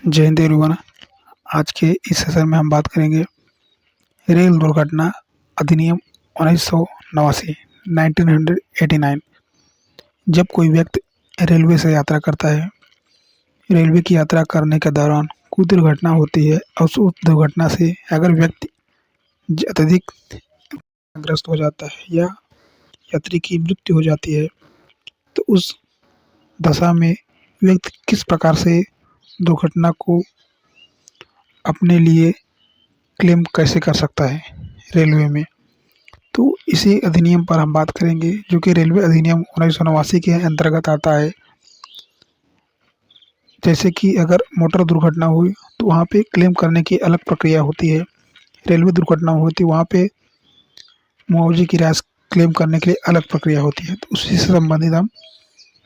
जय हिंद एवरीवन। आज के इस सेशन में हम बात करेंगे रेल दुर्घटना अधिनियम 1989 1989। जब कोई व्यक्ति रेलवे से यात्रा करता है, रेलवे की यात्रा करने के दौरान कोई दुर्घटना होती है और उस दुर्घटना से अगर व्यक्ति अत्यधिक ग्रस्त हो जाता है या यात्री की मृत्यु हो जाती है, तो उस दशा में व्यक्ति किस प्रकार से दुर्घटना को अपने लिए क्लेम कैसे कर सकता है रेलवे में। तो इसी अधिनियम पर हम बात करेंगे, जो कि रेलवे अधिनियम 1989 के अंतर्गत आता है। जैसे कि अगर मोटर दुर्घटना हुई तो वहाँ पे क्लेम करने की अलग प्रक्रिया होती है। रेलवे दुर्घटना हुई थी वहाँ पे मुआवजे की राशि क्लेम करने के लिए अलग प्रक्रिया होती है। तो उसी से संबंधित हम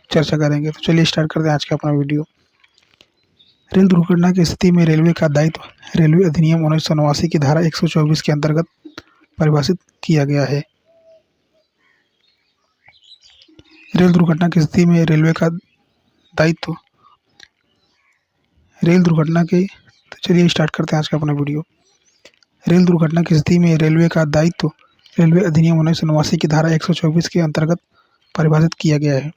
चर्चा करेंगे। तो चलिए स्टार्ट करते हैं आज का अपना वीडियो। रेल दुर्घटना की स्थिति में रेलवे का दायित्व रेलवे अधिनियम 1989 की धारा 124 के अंतर्गत परिभाषित किया गया है। रेल दुर्घटना की स्थिति में रेलवे का दायित्व रेल दुर्घटना के तो चलिए स्टार्ट करते हैं आज का अपना वीडियो। रेल दुर्घटना की स्थिति में रेलवे का दायित्व रेलवे अधिनियम 1989 की धारा 124 के अंतर्गत परिभाषित किया गया है।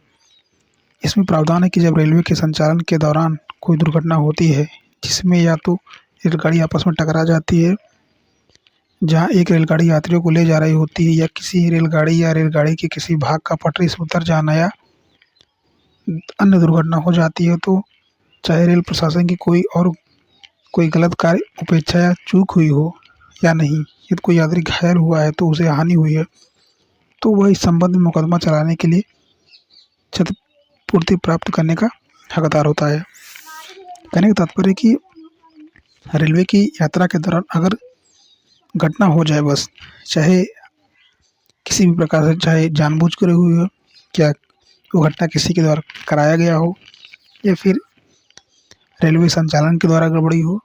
इसमें प्रावधान है कि जब रेलवे के संचालन के दौरान कोई दुर्घटना होती है जिसमें या तो रेलगाड़ी आपस में टकरा जाती है, जहां एक रेलगाड़ी यात्रियों को ले जा रही होती है, या किसी रेलगाड़ी या रेलगाड़ी के किसी भाग का पटरी से उतर जाना या अन्य दुर्घटना हो जाती है, तो चाहे रेल प्रशासन की कोई गलत कार्य, उपेक्षा या चूक हुई हो या नहीं, यदि कोई यात्री घायल हुआ है तो उसे हानि हुई है, तो वह इस संबंध में मुकदमा चलाने के लिए क्षतिपूर्ति प्राप्त करने का हकदार होता है। कहने का तात्पर्य कि रेलवे की यात्रा के दौरान अगर घटना हो जाए, बस चाहे किसी भी प्रकार से, चाहे जानबूझकर हुई हो, क्या वो घटना किसी के द्वारा कराया गया हो, या फिर रेलवे संचालन के द्वारा गड़बड़ी हो,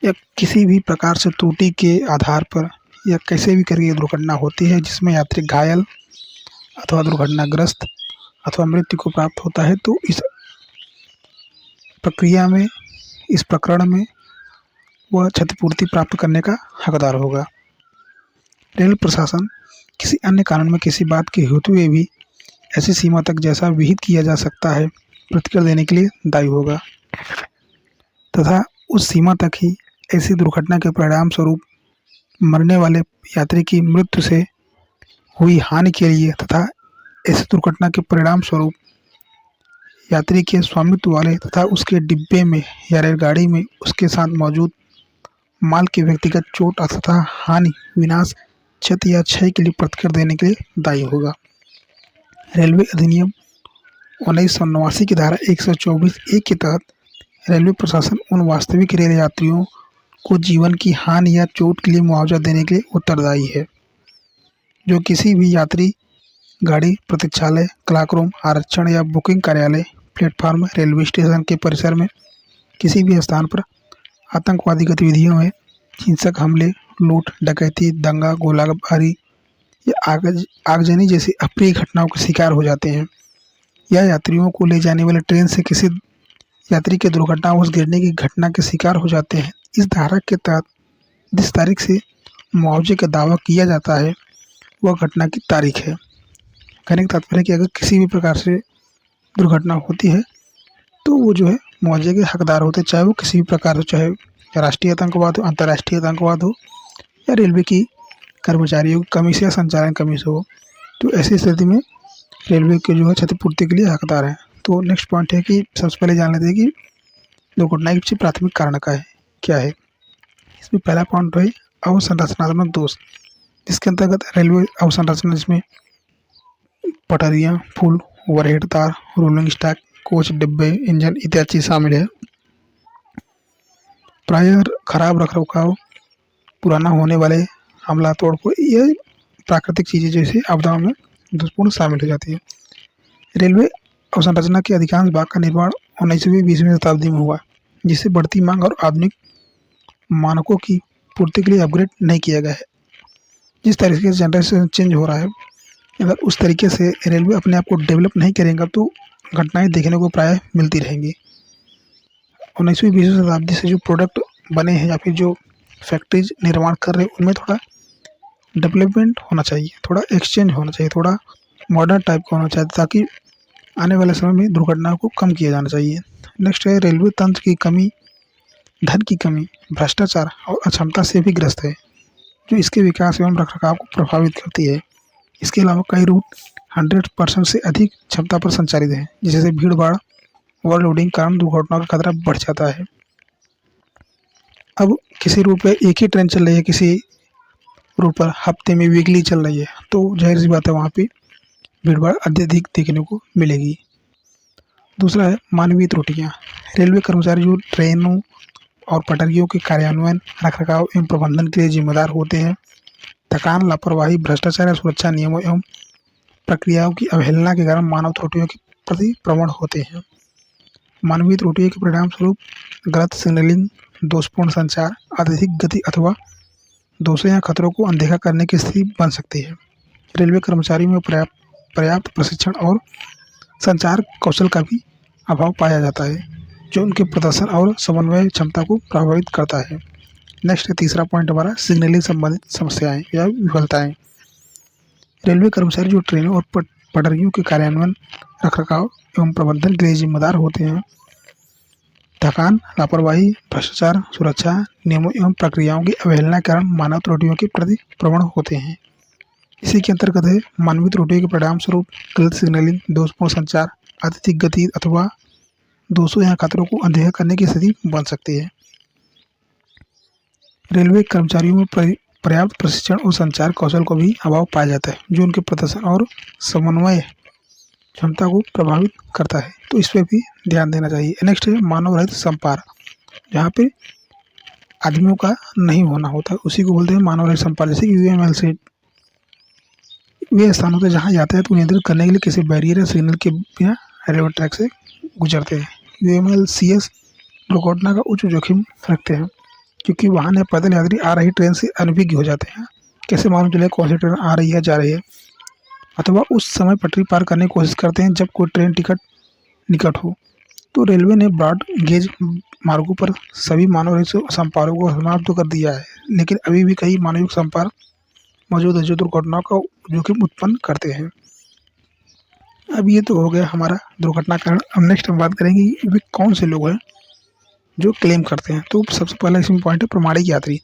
या किसी भी प्रकार से त्रुटि के आधार पर, या कैसे भी करके दुर्घटना होती है जिसमें यात्री घायल अथवा दुर्घटनाग्रस्त अथवा मृत्यु को प्राप्त होता है, तो इस प्रक्रिया में, इस प्रकरण में वह क्षतिपूर्ति प्राप्त करने का हकदार होगा। रेल प्रशासन किसी अन्य कानून में किसी बात के होते हुए भी ऐसी सीमा तक जैसा विहित किया जा सकता है प्रतिक्रिया देने के लिए दायी होगा, तथा उस सीमा तक ही ऐसी दुर्घटना के परिणाम स्वरूप मरने वाले यात्री की मृत्यु से हुई हानि के लिए, तथा ऐसी दुर्घटना के परिणाम स्वरूप यात्री के स्वामित्व वाले तथा उसके डिब्बे में या रेलगाड़ी में उसके साथ मौजूद माल के व्यक्तिगत चोट तथा हानि, विनाश, क्षति या क्षय के लिए प्रतिक्रिया देने के लिए दायी होगा। रेलवे अधिनियम 1989 की धारा 124(a) के तहत रेलवे प्रशासन उन वास्तविक रेल यात्रियों को जीवन की हानि या चोट के लिए मुआवजा देने के लिए उत्तरदायी है, जो किसी भी यात्री गाड़ी, प्रतीक्षालय, क्लॉक रूम, आरक्षण या बुकिंग कार्यालय, प्लेटफार्म, रेलवे स्टेशन के परिसर में किसी भी स्थान पर आतंकवादी गतिविधियों में, हिंसक हमले, लूट, डकैती, दंगा, गोलाबारी या आगजनी जैसी अप्रिय घटनाओं का शिकार हो जाते हैं, या यात्रियों को ले जाने वाले ट्रेन से किसी यात्री के दुर्घटनावश गिरने की घटना के शिकार हो जाते हैं। इस धारा के तहत जिस तारीख से मुआवजे का दावा किया जाता है वह घटना की तारीख है। कहने का तात्पर्य कि अगर किसी भी प्रकार से दुर्घटना होती है तो वो जो है मुआवजे के हकदार होते हैं, चाहे वो किसी भी प्रकार से, चाहे राष्ट्रीय आतंकवाद हो, अंतर्राष्ट्रीय आतंकवाद हो, या रेलवे की कर्मचारियों की कमी से या संचालन कमी से हो। तो ऐसी स्थिति में रेलवे के जो है क्षतिपूर्ति के लिए हकदार हैं। तो नेक्स्ट पॉइंट है कि सबसे पहले जान लेते हैं कि दुर्घटना के पीछे प्राथमिक कारण क्या है। इसमें पहला पॉइंट है अवसंरचनात्मक दोष, जिसके अंतर्गत रेलवे अवसंरचना, जिसमें पटरियाँ, पुल, ओवरहेड तार, रोलिंग स्टॉक, कोच, डिब्बे, इंजन इत्यादि चीज शामिल है। प्रायः खराब रखरखाव, पुराना होने वाले हमला तोड़ फोड़, ये प्राकृतिक चीज़ें जैसे आपदाओं में दोषपूर्ण शामिल हो जाती है। रेलवे अवसंरचना के अधिकांश भाग का निर्माण 19वीं-20वीं शताब्दी में हुआ, जिससे बढ़ती मांग और आधुनिक मानकों की पूर्ति के लिए अपग्रेड नहीं किया गया है। जिस तरीके से जनरेशन चेंज हो रहा है, अगर उस तरीके से रेलवे अपने आप को डेवलप नहीं करेगा तो घटनाएं देखने को प्रायः मिलती रहेंगी। 19वीं 20वीं शताब्दी से जो प्रोडक्ट बने हैं या फिर जो फैक्ट्रीज निर्माण कर रहे हैं उनमें थोड़ा डेवलपमेंट होना चाहिए, थोड़ा एक्सचेंज होना चाहिए, थोड़ा मॉडर्न टाइप का होना चाहिए ताकि आने वाले समय में दुर्घटनाओं को कम किया जाना चाहिए। नेक्स्ट है रेलवे तंत्र की कमी, धन की कमी, भ्रष्टाचार और अक्षमता से भी ग्रस्त है, जो इसके विकास एवं रखरखाव को प्रभावित करती है। इसके अलावा कई रूट 100% से अधिक क्षमता पर संचालित हैं, जिससे भीड़ भाड़ ओवरलोडिंग के कारण दुर्घटनाओं का खतरा बढ़ जाता है। अब किसी रूट पे एक ही ट्रेन चल रही है, किसी रूट पर हफ्ते में वीकली चल रही है, तो जाहिर सी बात है वहाँ पे भीड़ भाड़ अत्यधिक देखने को मिलेगी। दूसरा है मानवीय त्रुटियाँ। रेलवे कर्मचारी जो ट्रेनों और पटरियों के कार्यान्वयन, रखरखाव एवं प्रबंधन के लिए जिम्मेदार होते हैं, थकान, लापरवाही, भ्रष्टाचार या सुरक्षा नियमों एवं प्रक्रियाओं की अवहेलना के कारण मानव त्रुटियों के प्रति प्रवण होते हैं। मानवीय त्रुटियों के परिणाम स्वरूप गलत सिग्नलिंग, दोषपूर्ण संचार, अत्यधिक गति अथवा दोषों या खतरों को अनदेखा करने की स्थिति बन सकती है। रेलवे कर्मचारियों में पर्याप्त प्रशिक्षण और संचार कौशल का भी अभाव पाया जाता है, जो उनके प्रदर्शन और समन्वय क्षमता को प्रभावित करता है। नेक्स्ट तीसरा पॉइंट हमारा सिग्नलिंग संबंधित समस्याएं या विफलताएं। रेलवे कर्मचारी जो ट्रेनों और पटरियों के कार्यान्वयन, रखरखाव एवं प्रबंधन के लिए जिम्मेदार होते हैं, थकान, लापरवाही, भ्रष्टाचार, सुरक्षा नियमों एवं प्रक्रियाओं की अवहेलना के कारण मानव त्रुटियों के प्रति प्रवण होते हैं। इसी के अंतर्गत है मानवीय त्रुटियों के परिणाम स्वरूप गलत सिग्नलिंग, दोषपूर्ण संचार, अत्यधिक गति अथवा दोषों या खतरों को अनदेखा करने की स्थिति बन सकती है। रेलवे कर्मचारियों में पर्याप्त प्रशिक्षण और संचार कौशल को भी अभाव पाया जाता है, जो उनके प्रदर्शन और समन्वय क्षमता को प्रभावित करता है, तो इस पर भी ध्यान देना चाहिए। नेक्स्ट है मानव रहित संपर्क, जहाँ पे आदमियों का नहीं होना होता उसी को बोलते हैं मानव रहित संपर्क। जैसे कि यूएमएल से वे स्थान होते हैं जहाँ यातायात को नियंत्रित करने के लिए किसी बैरियर या सिग्नल के बिना रेलवे ट्रैक से गुजरते हैं। यूएमएलसीएस दुर्घटना का उच्च जोखिम रखते हैं, क्योंकि वाहन या पैदल यात्री आ रही ट्रेन से अनभिज्ञ हो जाते हैं। कैसे मालूम चले कौन सी ट्रेन आ रही है, जा रही है, अथवा उस समय पटरी पार करने की कोशिश करते हैं जब कोई ट्रेन टिकट निकट हो। तो रेलवे ने ब्रॉड गेज मार्गों पर सभी मानव रहित संपर्कों को समाप्त कर दिया है, लेकिन अभी भी कई मानवीय संपर्क मौजूद है जो दुर्घटनाओं का जोखिम उत्पन्न करते हैं। अब ये तो हो गया हमारा दुर्घटना कारण। अब नेक्स्ट हम बात करेंगे वे कौन से लोग हैं जो क्लेम करते हैं। तो सबसे पहला इसमें पॉइंट है प्रमाणिक यात्री।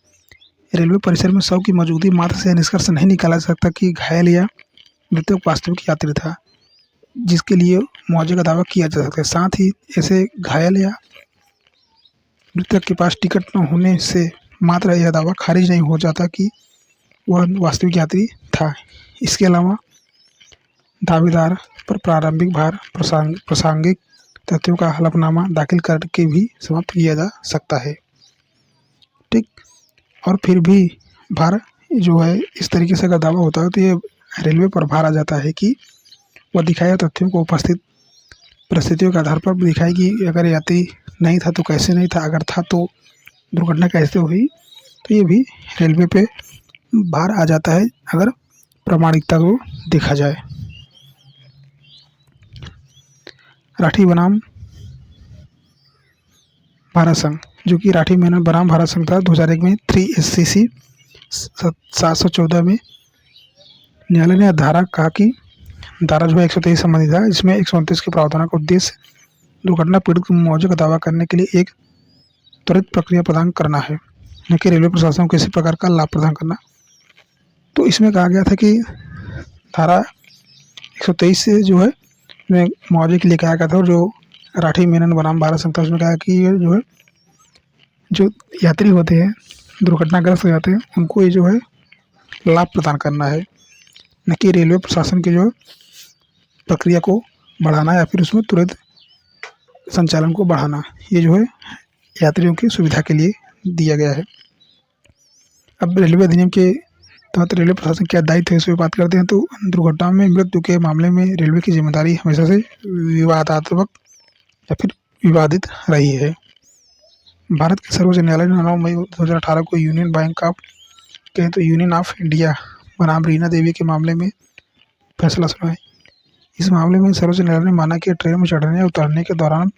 रेलवे परिसर में शव की मौजूदगी मात्र से निष्कर्ष नहीं निकाला जा सकता कि घायल या मृतक वास्तविक यात्री था, जिसके लिए मुआवजे का दावा किया जा सकता है। साथ ही ऐसे घायल या मृतक के पास टिकट न होने से मात्र यह दावा खारिज नहीं हो जाता कि वह वास्तविक यात्री था। इसके अलावा दावेदार पर प्रारंभिक भार प्रासंगिक तथ्यों का हलफनामा दाखिल करके भी समाप्त किया जा सकता है। ठीक, और फिर भी भार जो है इस तरीके से अगर दावा होता है तो ये रेलवे पर भार आ जाता है कि वह दिखाए तथ्यों को उपस्थित परिस्थितियों के आधार पर दिखाए कि अगर यात्री नहीं था तो कैसे नहीं था, अगर था तो दुर्घटना कैसे हुई। तो ये भी रेलवे पे भार आ जाता है अगर प्रामाणिकता को देखा जाए। राठी बनाम भारत संघ, जो कि राठी मेनन बनाम भारत संघ था 2001 में 3 SCC 714 में न्यायालय ने धारा कहा कि धारा जो है 123 संबंधित था, इसमें 129 के प्रावधानों का उद्देश्य दुर्घटना पीड़ित को मुआवजे का दावा करने के लिए एक त्वरित प्रक्रिया प्रदान करना है, न कि रेलवे प्रशासन को किसी प्रकार का लाभ प्रदान करना। तो इसमें कहा गया था कि धारा 123 से जो है मुआवजे के लिए कहा गया था, और जो राठी मेनन बनाम भारत संघ था उसमें कहा कि ये जो है जो यात्री होते हैं दुर्घटनाग्रस्त हो जाते हैं उनको ये जो है लाभ प्रदान करना है, न कि रेलवे प्रशासन के जो प्रक्रिया को बढ़ाना या फिर उसमें तुरंत संचालन को बढ़ाना। ये जो है यात्रियों की सुविधा के लिए दिया गया है। अब रेलवे अधिनियम के तहत रेलवे प्रशासन क्या दायित्व है इस पर बात करते हैं। तो दुर्घटना में मृत्यु के मामले में रेलवे की जिम्मेदारी हमेशा से विवादात्मक या फिर विवादित रही है। भारत के सर्वोच्च न्यायालय ने 9 मई 2018 को यूनियन बैंक ऑफ कहें तो यूनियन ऑफ इंडिया बनाम रीना देवी के मामले में फैसला सुनाया। इस मामले में सर्वोच्च न्यायालय ने माना कि ट्रेन में चढ़ने या उतरने के दौरान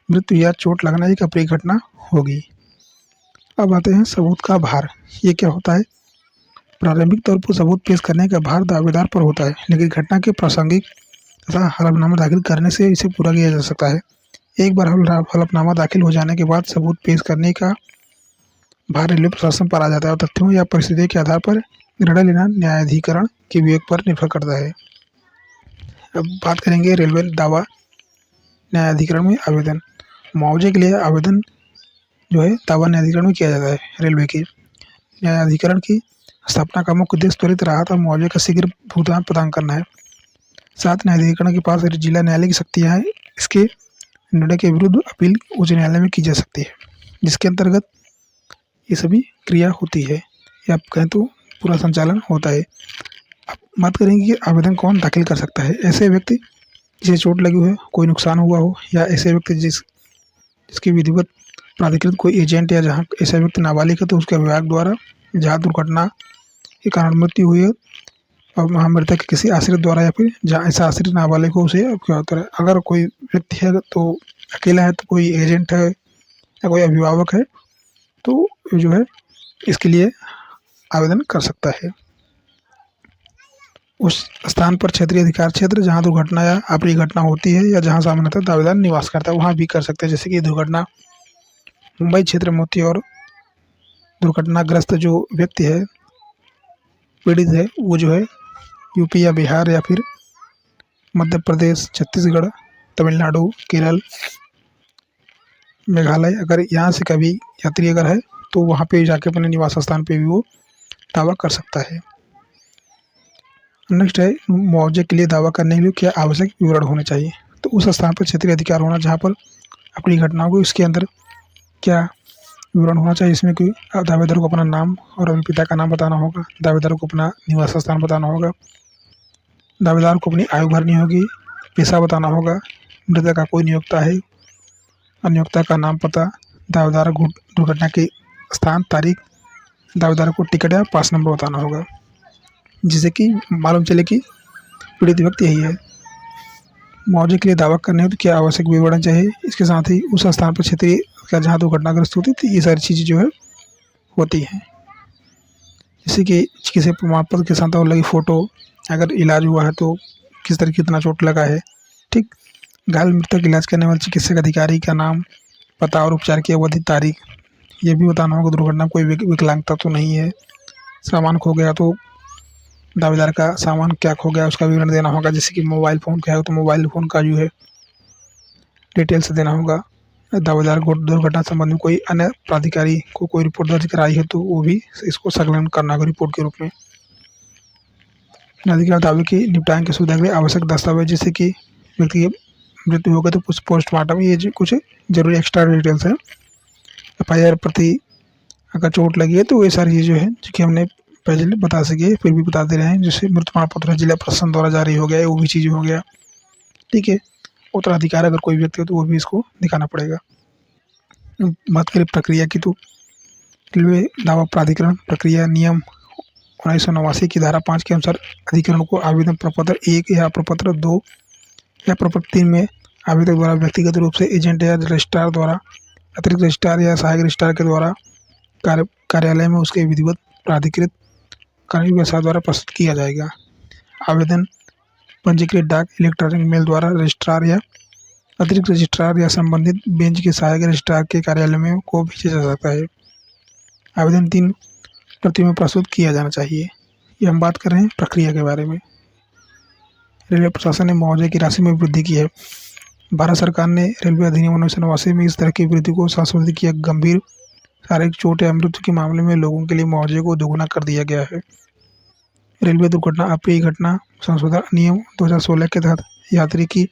मृत्यु या चोट लगना एक अप्रिय घटना होगी। अब आते हैं सबूत का भार। ये क्या होता है? प्रारंभिक तौर पर सबूत पेश करने का भार दावेदार पर होता है, लेकिन घटना के प्रासंगिक तथा हलफनामा दाखिल करने से इसे पूरा किया जा सकता है। एक बार हलफनामा दाखिल हो जाने के बाद सबूत पेश करने का भार रेलवे प्रशासन पर आ जाता है और तथ्यों या परिस्थितियों के आधार पर निर्णय लेना न्यायाधिकरण के विवेक पर निर्भर करता है। अब बात करेंगे रेलवे दावा न्यायाधिकरण में आवेदन। मुआवजे के लिए आवेदन जो है दावा न्यायाधिकरण में किया जाता है। रेलवे के न्यायाधिकरण की स्थापना का मुख्य उद्देश्य त्वरित राहत और मुआवजे का शीघ्र भुगतान प्रदान करना है। साथ न्यायाधिकरण के पास जिला न्यायालय की शक्तियाँ हैं। इसके निर्णय के विरुद्ध अपील उच्च न्यायालय में की जा सकती है, जिसके अंतर्गत ये सभी क्रिया होती है या आप कहें तो पूरा संचालन होता है। अब बात करेंगे कि आवेदन कौन दाखिल कर सकता है। ऐसे व्यक्ति जिसे चोट लगी हो, कोई नुकसान हुआ हो, या ऐसे व्यक्ति जिसकी विधिवत प्राधिकृत कोई एजेंट या जहाँ ऐसा व्यक्ति नाबालिग है तो उसके विभाग द्वारा जहाँ दुर्घटना के कारण मृत्यु हुई है और वहाँ मृतक के किसी आश्रित द्वारा या फिर जहाँ ऐसा आश्रित नाबालिग हो उसे क्या होता है। अगर कोई व्यक्ति है तो अकेला है, तो कोई एजेंट है या कोई अभिभावक है तो जो है इसके लिए आवेदन कर सकता है। उस स्थान पर क्षेत्रीय अधिकार क्षेत्र जहाँ दुर्घटना या अप्रिय घटना होती है या जहाँ सामान्यतः दावेदार निवास करता है वहाँ भी कर सकते हैं। जैसे कि दुर्घटना मुंबई क्षेत्र में होती है और दुर्घटनाग्रस्त जो व्यक्ति है, पीड़ित है, वो जो है यूपी या बिहार या फिर मध्य प्रदेश, छत्तीसगढ़, तमिलनाडु, केरल, मेघालय, अगर यहाँ से कभी यात्री अगर है तो वहाँ पे जाके अपने निवास स्थान पे भी वो दावा कर सकता है। नेक्स्ट है मुआवजे के लिए दावा करने के लिए क्या आवश्यक विवरण होने चाहिए। तो उस स्थान पर क्षेत्रीय अधिकार होना जहाँ पर अपनी घटना हो, इसके अंदर क्या विवरण होना चाहिए। इसमें कि दावेदार को अपना नाम और अपने पिता का नाम बताना होगा, दावेदार को अपना निवास स्थान बताना होगा, दावेदार को अपनी आयु भरनी होगी, पेशा बताना होगा, मृतक का कोई नियोक्ता है, नियोक्ता का नाम, पता, दावेदार दुर्घटना के स्थान, तारीख, दावेदार को टिकट या पास नंबर बताना होगा, जिससे कि मालूम चले कि पीड़ित व्यक्ति यही है। मुआवजे के लिए दावा करने हो तो क्या आवश्यक विवरण चाहिए। इसके साथ ही उस स्थान पर क्षेत्रीय का जहाँ दुर्घटनाग्रस्त होती थी ये सारी चीज़ें जो है होती हैं, जैसे कि चिकित्सा प्रमाण पत्र के साथ और लगी फ़ोटो, अगर इलाज हुआ है तो किस तरह कितना चोट लगा है, ठीक, घायल मृतक इलाज करने वाले चिकित्सक अधिकारी का नाम, पता और उपचार की अवधि, तारीख, ये भी बताना होगा। दुर्घटना कोई विकलांगता तो नहीं है, सामान खो गया तो दावेदार का सामान क्या खो गया उसका विवरण देना होगा। जैसे कि मोबाइल फ़ोन क्या है तो मोबाइल फ़ोन का जो है डिटेल्स देना होगा। दावेदार को दुर्घटना संबंधी में कोई अन्य प्राधिकारी को कोई रिपोर्ट दर्ज कराई है तो वो भी इसको संकलन करना होगा रिपोर्ट के रूप में। अधिकार दावे की निपटान की सुविधा के लिए आवश्यक दस्तावेज, जैसे कि व्यक्ति की मृत्यु हो गई तो कुछ पोस्टमार्टम, ये कुछ जरूरी एक्स्ट्रा डिटेल्स है। FIR प्रति अगर चोट लगी है तो ये सारी चीज़ें हैं जो कि हमने पहले बता सके फिर भी बता दे रहे हैं। जैसे मृत्यु प्रमाण पत्र जिला प्रशासन द्वारा जारी हो गया, वो भी चीज़ हो गया, ठीक है। उत्तराधिकार अगर कोई व्यक्ति हो तो वो भी इसको दिखाना पड़ेगा। बात करें प्रक्रिया की तो रेलवे दावा प्राधिकरण प्रक्रिया नियम 1989 की धारा 5 के अनुसार अधिकरण को आवेदन प्रपत्र 1 या प्रपत्र 2 या प्रपत्र 3 में आवेदक द्वारा व्यक्तिगत रूप से एजेंट या रजिस्ट्रार द्वारा, अतिरिक्त रजिस्ट्रार या सहायक रजिस्ट्रार के द्वारा कार्यालय में उसके विधिवत प्राधिकृत कानूनी व्यवस्था द्वारा प्रस्तुत किया जाएगा। आवेदन पंजीकृत डाक, इलेक्ट्रॉनिक मेल द्वारा रजिस्ट्रार या अतिरिक्त रजिस्ट्रार या संबंधित बेंच के सहायक रजिस्ट्रार के कार्यालय में को भेजा जा सकता है। आवेदन 3 प्रतियों में प्रस्तुत किया जाना चाहिए। ये हम बात कर रहे हैं प्रक्रिया के बारे में। रेलवे प्रशासन ने मुआवजे की राशि में वृद्धि की है। भारत सरकार ने रेलवे अधिनियम 1989 में इस तरह की वृद्धि को संशोधित किया। गंभीर शारीरिक चोट या मृत्यु के मामले में लोगों के लिए मुआवजे को दोगुना कर दिया गया है। रेलवे दुर्घटना अप्रिय घटना संशोधन अधिनियम 2016 के तहत यात्री की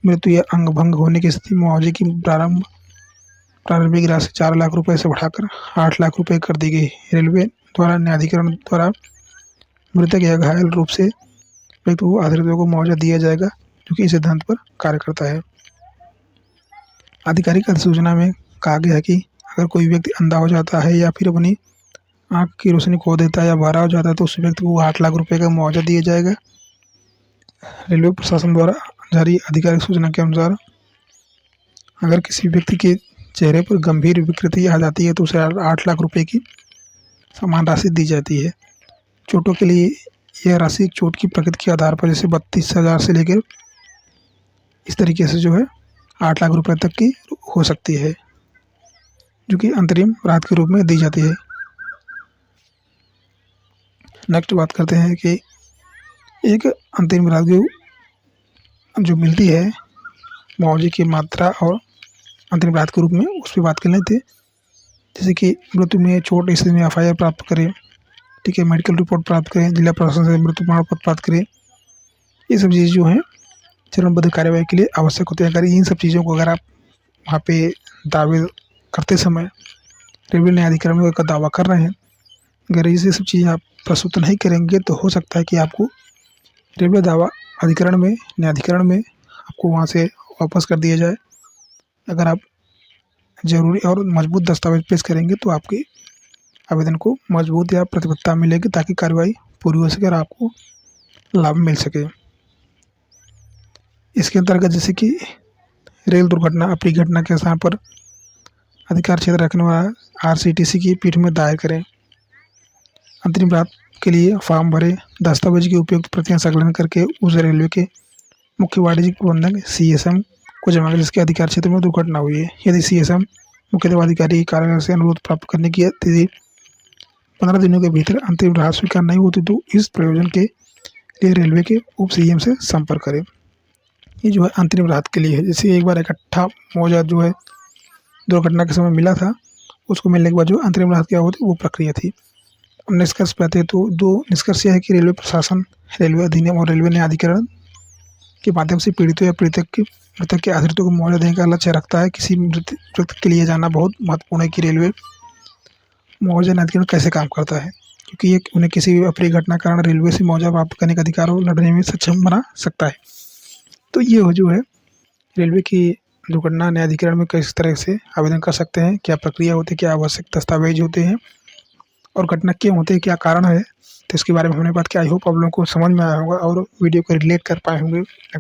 मृत्यु या अंग भंग होने की स्थिति मुआवजे की प्रारंभिक राशि 4 लाख रुपए से बढ़ाकर 8 लाख रुपए कर दी गई। रेलवे द्वारा न्यायाधिकरण द्वारा मृतक या घायल रूप से व्यक्ति को आश्रितों को मुआवजा दिया जाएगा, जो कि इस सिद्धांत पर कार्य करता है। आधिकारिक अधिसूचना में कहा गया है कि अगर कोई व्यक्ति अंधा हो जाता है या फिर अपनी आँख की रोशनी खो देता है या बहरा हो जाता है तो उस व्यक्ति को 8 लाख रुपए का मुआवजा दिया जाएगा। रेलवे प्रशासन द्वारा जारी आधिकारिक सूचना के अनुसार अगर किसी व्यक्ति के चेहरे पर गंभीर विकृति आ जाती है तो उसे 8 लाख रुपए की सम्मान राशि दी जाती है। चोटों के लिए यह राशि चोट की प्रकृति के आधार पर जैसे 32,000 से लेकर इस तरीके से जो है 8 लाख रुपए तक की हो सकती है, जो कि अंतरिम राहत के रूप में दी जाती है। नेक्स्ट बात करते हैं कि एक अंतरिम राहत जो मिलती है मुआवजे की मात्रा और अंतरिम राहत के रूप में, उस पर बात कर लेते हैं। जैसे कि मृत्यु में, चोट स्थिति में FIR प्राप्त करें, ठीक है, मेडिकल रिपोर्ट प्राप्त करें, जिला प्रशासन से मृत्यु प्रमाण पत्र प्राप्त करें। ये सब चीज़ जो हैं चरणबद्ध कार्यवाही के लिए आवश्यक होते हैं। अगर इन सब चीज़ों को अगर आप वहाँ पे दावे करते समय रेलवे न्यायाधिकरण में का दावा कर रहे हैं, अगर ये सब चीज़ें आप प्रस्तुत नहीं करेंगे तो हो सकता है कि आपको रेलवे दावा अधिकरण में, न्यायाधिकरण में आपको वहाँ से वापस कर दिया जाए। अगर आप ज़रूरी और मजबूत दस्तावेज पेश करेंगे तो आपके आवेदन को मजबूत या प्रतिबद्धता मिलेगी, ताकि कार्रवाई पूरी हो सके और आपको लाभ मिल सके। इसके अंतर्गत जैसे कि रेल दुर्घटना, अप्रिय घटना के स्थान पर अधिकार क्षेत्र रखने वाला RCTC की पीठ में दायर करें। अंतरिम राहत के लिए फॉर्म भरें, दस्तावेज की उपयुक्त प्रतियां संकलन करके उस रेलवे के मुख्य वाणिज्यिक प्रबंधक CSM को जमा करें जिसके अधिकार क्षेत्र में दुर्घटना हुई है। यदि CSM मुख्य दंडाधिकारी के कार्यालय से अनुरोध प्राप्त करने की तिथि 15 दिनों के भीतर अंतरिम राहत स्वीकार नहीं होती तो इस प्रयोजन के लिए रेलवे के उप CM से संपर्क करें। ये जो है अंतरिम राहत के लिए है। जैसे एक बार इकट्ठा मुआवजा जो है दुर्घटना के समय मिला था, उसको मिलने के बाद जो अंतरिम राहत क्या होती वो प्रक्रिया थी। अब निष्कर्ष पे आते हैं तो 2 निष्कर्ष यह है कि रेलवे प्रशासन, रेलवे अधिनियम और रेलवे न्यायाधिकरण के माध्यम से पीड़ितों या मृतक के आश्रितों को मुआवजा देने का लक्ष्य रखता है। किसी मृतक के लिए जानना बहुत महत्वपूर्ण है कि रेलवे मुआवजा न्यायाधिकरण कैसे काम करता है, क्योंकि ये उन्हें किसी भी अप्रिय घटना के कारण रेलवे से मुआवजा प्राप्त करने का अधिकार और लड़ने में सक्षम बना सकता है। तो ये जो है रेलवे की दुर्घटना न्यायाधिकरण में किस तरह से आवेदन कर सकते हैं, क्या प्रक्रिया होती है, क्या आवश्यक दस्तावेज होते हैं और घटना क्यों होती है, क्या कारण है, तो इसके बारे में हमने बात की। आई होप आप लोगों को समझ में आया होगा और वीडियो को रिलेट कर पाए होंगे। अगर